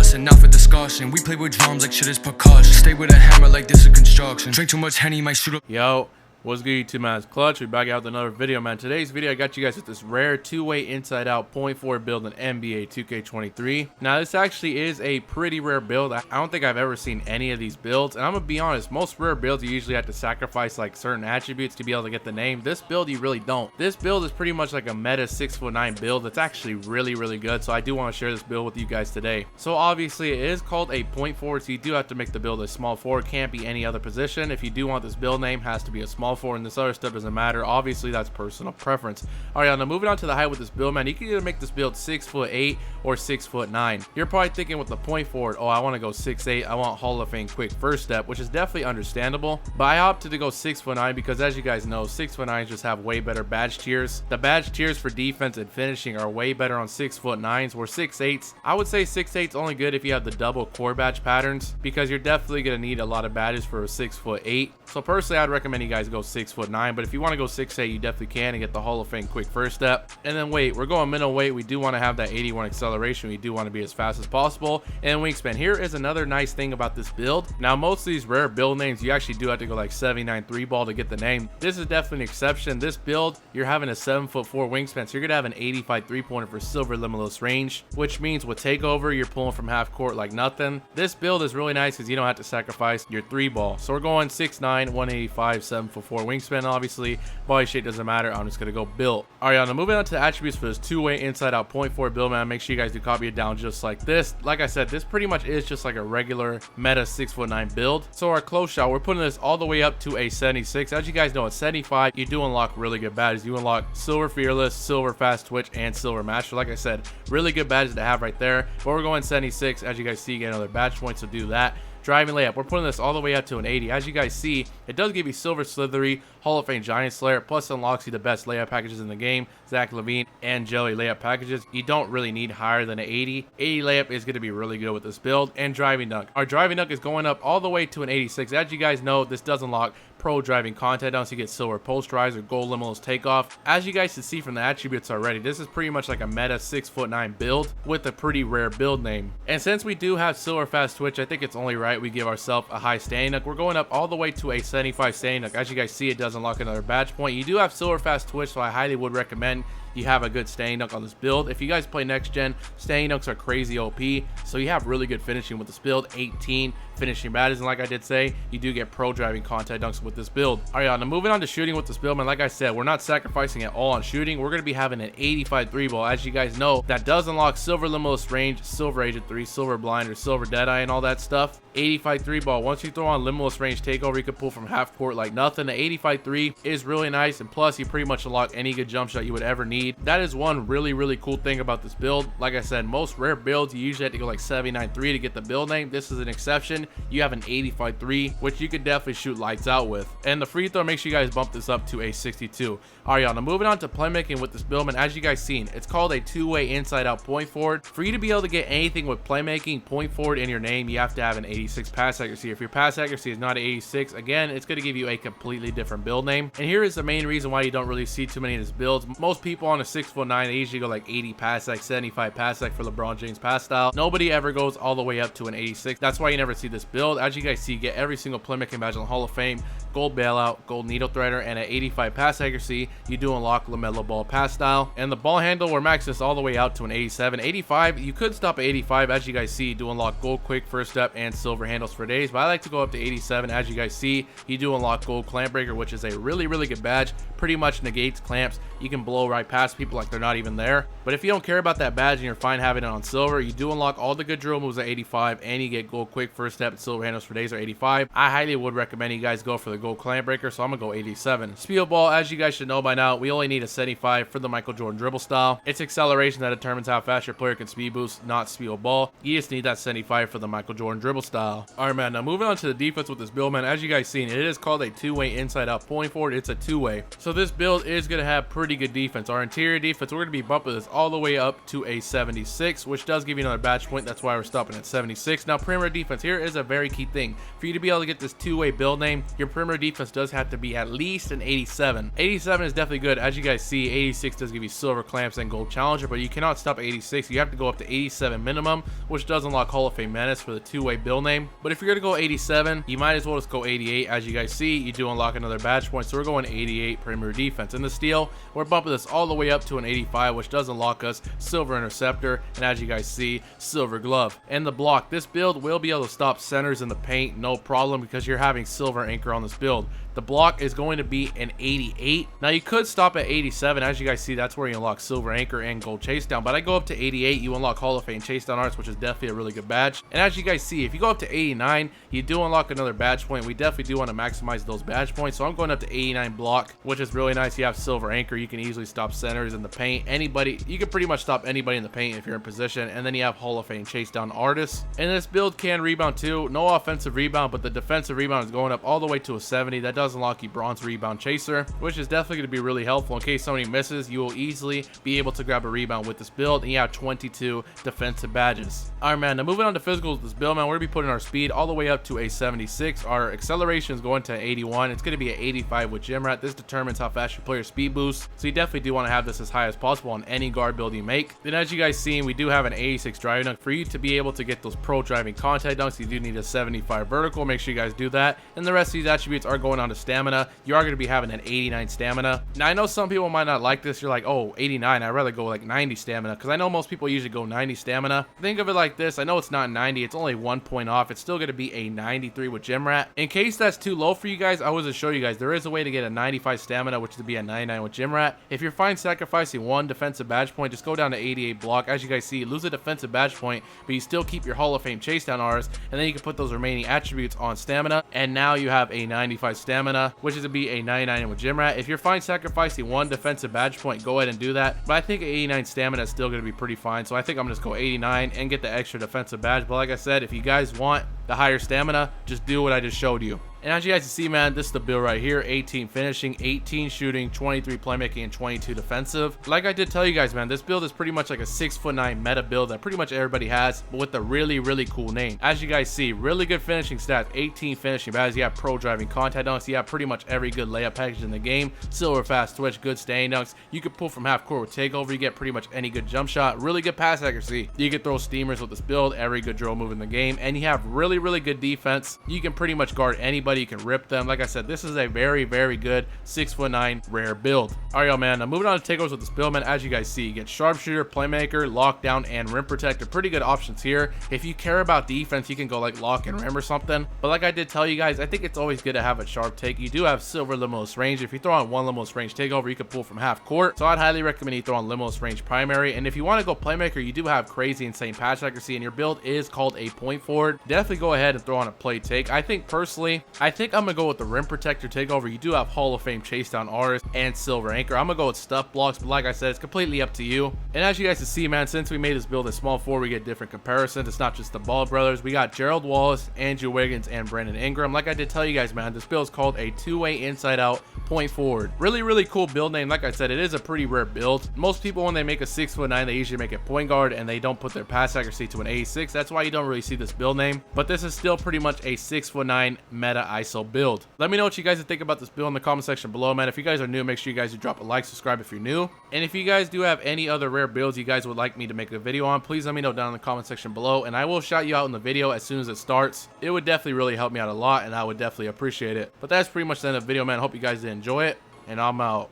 bustin', not for discussion. We play with drums like shit is percussion. Stay with a hammer like this is construction. Drink too much Henny, might shoot up. Yo, what's good, YouTube, man? It's Clutch. We're back out with another video, man. Today's video, I got you guys with this rare two-way inside-out .4 build in NBA 2K23. Now, this actually is a pretty rare build. I don't think I've ever seen any of these builds, and I'm gonna be honest, most rare builds you usually have to sacrifice like certain attributes to be able to get the name. This build you really don't. This build is pretty much like a meta 6'9" build. It's actually really good, so I do want to share this build with you guys today. So obviously it is called a .4, so you do have to make the build a small forward. Can't be any other position. If you do want this build name, has to be a small forward, and this other stuff doesn't matter. Obviously that's personal preference. All right, now moving on to the height with this build, man, you can either make this build 6'8" or 6'9". You're probably thinking with the .4, oh, I want to go 6'8", I want Hall of Fame quick first step, which is definitely understandable, but I opted to go 6'9" because, as you guys know, 6'9" just have way better badge tiers. The badge tiers for defense and finishing are way better on 6'9s, where 6'8s, I would say 6'8's only good if you have the double core badge patterns, because you're definitely going to need a lot of badges for a 6'8". So personally, I'd recommend you guys go 6'9", but if you want to go 6'8", you definitely can and get the Hall of Fame quick first step. And then weight, we're going minimum weight. We do want to have that 81 acceleration. We do want to be as fast as possible. And wingspan, here is another nice thing about this build. Now, most of these rare build names, you actually do have to go like 79 3-ball to get the name. This is definitely an exception. This build, you're having a 7'4" wingspan, so you're gonna have an 85 3-pointer for silver limitless range, which means with takeover, you're pulling from half court like nothing. This build is really nice because you don't have to sacrifice your 3-ball. So we're going 6'9", 185, 7'4" wingspan. Obviously, body shape doesn't matter. I'm just gonna go build. All right, now moving on to the attributes for this two-way inside-out .4 build, man. Make sure you guys do copy it down just like this. Like I said, this pretty much is just like a regular meta 6'9" build. So our close shot, we're putting this all the way up to a 76. As you guys know, at 75, you do unlock really good badges. You unlock silver fearless, silver fast twitch, and silver master. Like I said, really good badges to have right there. But we're going 76. As you guys see, you get another badge point, so do that. Driving layup, we're putting this all the way up to an 80. As you guys see, it does give you silver slithery, Hall of Fame giant slayer, plus unlocks you the best layup packages in the game, Zach LaVine and Jelly layup packages. You don't really need higher than an 80. 80 layup is going to be really good with this build. And driving dunk, our driving dunk is going up all the way to an 86. As you guys know, this does unlock pro driving content dunks. You get silver posterizer, gold limitless takeoff. As you guys can see from the attributes already, this is pretty much like a meta 6'9" build with a pretty rare build name. And since we do have silver fast twitch, I think it's only right we give ourselves a high standing dunk. We're going up all the way to a 75 standing dunk. As you guys see, it does unlock another badge point. You do have silver fast twitch, so I highly would recommend you have a good standing dunk on this build. If you guys play next gen, standing dunks are crazy OP, so you have really good finishing with this build. 18 finishing badges, and like I did say, you do get pro driving content dunks with this build. All right, now moving on to shooting with this build, man. Like I said, we're not sacrificing at all on shooting. We're going to be having an 85 3-ball. As you guys know, that does unlock silver limitless range, silver agent 3, silver blind, or silver deadeye, and all that stuff. 85 3-ball. Once you throw on limitless range takeover, you can pull from half court like nothing. The 85 3 is really nice, and plus you pretty much unlock any good jump shot you would ever need. That is one really cool thing about this build. Like I said, most rare builds you usually have to go like 79 3 to get the build name. This is an exception. You have an 85 3, which you could definitely shoot lights out with. And the free throw, make sure you guys bump this up to a 62. All right, y'all, now moving on to playmaking with this build, man. As you guys seen, it's called a two-way inside-out .4. For you to be able to get anything with playmaking .4 in your name, you have to have an 86 pass accuracy. If your pass accuracy is not 86, again, it's going to give you a completely different build name. And here is the main reason why you don't really see too many of these builds. Most people on a 6'9", they usually go like 80 pass sec, 75 pass sec for LeBron James pass style. Nobody ever goes all the way up to an 86. That's why you never see this build. As you guys see, you get every single playmaking badge on the Hall of Fame, gold bailout, gold needle threader, and at 85 pass accuracy, you do unlock LaMelo Ball pass style. And the ball handle, we're maxing this all the way out to an 87. 85, you could stop at 85. As you guys see, you do unlock gold quick first step and silver handles for days, but I like to go up to 87. As you guys see, you do unlock gold clamp breaker, which is a really good badge. Pretty much negates clamps. You can blow right past people like they're not even there. But if you don't care about that badge and you're fine having it on silver, you do unlock all the good drill moves at 85, and you get gold quick first step and silver handles for days are 85. I highly would recommend you guys go for the gold clamp breaker, so I'm gonna go 87. Speed ball, as you guys should know by now, we only need a 75 for the Michael Jordan dribble style. It's acceleration that determines how fast your player can speed boost, not speed ball. You just need that 75 for the Michael Jordan dribble style. All right, man, now moving on to the defense with this build, man. As you guys seen, it is called a two-way inside out .4. It's a two-way, so this build is gonna have pretty good defense. Our interior defense, we're gonna be bumping this all the way up to a 76, which does give you another badge point. That's why we're stopping at 76. Now, perimeter defense, here is a very key thing. For you to be able to get this two-way build name, your perimeter perimeter defense does have to be at least an 87. 87 is definitely good. As you guys see, 86 does give you silver clamps and gold challenger, but you cannot stop 86. You have to go up to 87 minimum, which does unlock Hall of Fame menace for the two-way build name. But if you're gonna go 87, you might as well just go 88. As you guys see, you do unlock another badge point, so we're going 88 perimeter defense. In the steel, we're bumping this all the way up to an 85, which does unlock us silver interceptor, and as you guys see, silver glove. And the block, this build will be able to stop centers in the paint, no problem, because you're having silver anchor on this build. The block is going to be an 88. Now you could stop at 87. As you guys see, that's where you unlock silver anchor and gold chase down, but I go up to 88, you unlock Hall of Fame chase down arts, which is definitely a really good badge. And as you guys see, if you go up to 89, you do unlock another badge point. We definitely do want to maximize those badge points, so I'm going up to 89 block, which is really nice. You have silver anchor, you can easily stop centers in the paint. Anybody, you can pretty much stop anybody in the paint if you're in position. And then you have Hall of Fame chase down artists, and this build can rebound too. No offensive rebound, but the defensive rebound is going up all the way to a 70. That does unlock you bronze rebound chaser, which is definitely going to be really helpful in case somebody misses. You will easily be able to grab a rebound with this build, and you have 22 defensive badges. All right, man, now moving on to physicals with this build, man, we're gonna be putting our speed all the way up to a 76. Our acceleration is going to 81. It's going to be at 85 with gym rat. This determines how fast you play your speed boost, so you definitely do want to have this as high as possible on any guard build you make. Then as you guys see, we do have an 86 driving dunk. For you to be able to get those pro driving contact dunks, you do need a 75 vertical. Make sure you guys do that, and the rest of these attributes are going on to stamina. You are going to be having an 89 stamina. Now I know some people might not like this. You're like, oh, 89, I'd rather go like 90 stamina, because I know most people usually go 90 stamina. Think of it like this, I know it's not 90, it's only 1 point off. It's still going to be a 93 with gym rat. In case that's too low for you guys, I was to show you guys there is a way to get a 95 stamina, which would be a 99 with gym rat. If you're fine sacrificing one defensive badge point, just go down to 88 block. As you guys see, you lose a defensive badge point, but you still keep your Hall of Fame chase down Rs, and then you can put those remaining attributes on stamina, and now you have a 95 stamina, which is to be a 99 with gym rat. If you're fine sacrificing one defensive badge point, go ahead and do that, but I think 89 stamina is still going to be pretty fine, so I think I'm gonna just go 89 and get the extra defensive badge. But like I said, if you guys want the higher stamina, just do what I just showed you. And as you guys can see, man, this is the build right here. 18 finishing, 18 shooting, 23 playmaking, and 22 defensive. Like I did tell you guys, man, this build is pretty much like a 6'9" meta build that pretty much everybody has, but with a really, really cool name. As you guys see, really good finishing stats, 18 finishing badges. You have pro driving contact dunks. You have pretty much every good layup package in the game. Silver fast twitch, good staying dunks. You can pull from half court with takeover. You get pretty much any good jump shot. Really good pass accuracy. You can throw steamers with this build, every good drill move in the game. And you have really, really good defense. You can pretty much guard anybody. You can rip them. Like I said, this is a very, very good 6'9" rare build. All right, y'all, man. Now moving on to takeovers with this build, man. As you guys see, you get sharpshooter, playmaker, lockdown, and rim protector. Pretty good options here. If you care about defense, you can go like lock and rim or something. But like I did tell you guys, I think it's always good to have a sharp take. You do have silver limitless range. If you throw on one limitless range takeover, you can pull from half court. So I'd highly recommend you throw on limitless range primary. And if you want to go playmaker, you do have crazy insane pass accuracy, and your build is called a point forward. Definitely go ahead and throw on a play take. I think personally, I'm gonna go with the rim protector takeover. You do have Hall of Fame chase down Rs and silver anchor. I'm gonna go with stuff blocks, but like I said, it's completely up to you. And as you guys can see, man, since we made this build a small forward, we get different comparisons. It's not just the Ball brothers. We got Gerald Wallace, Andrew Wiggins, and Brandon Ingram. Like I did tell you guys, man, this build is called a two-way inside out point forward. Really, really cool build name. Like I said, it is a pretty rare build. Most people, when they make a 6'9", they usually make it point guard, and they don't put their pass accuracy to an 86. That's why you don't really see this build name, but this is still pretty much a 6'9" meta ISO build. Let me know what you guys think about this build in the comment section below, man. If you guys are new, make sure you guys do drop a like, subscribe if you're new, and if you guys do have any other rare builds you guys would like me to make a video on, please let me know down in the comment section below, and I will shout you out in the video as soon as it starts. It would definitely really help me out a lot, and I would definitely appreciate it. But that's pretty much the end of the video, man. I hope you guys did enjoy it, and I'm out.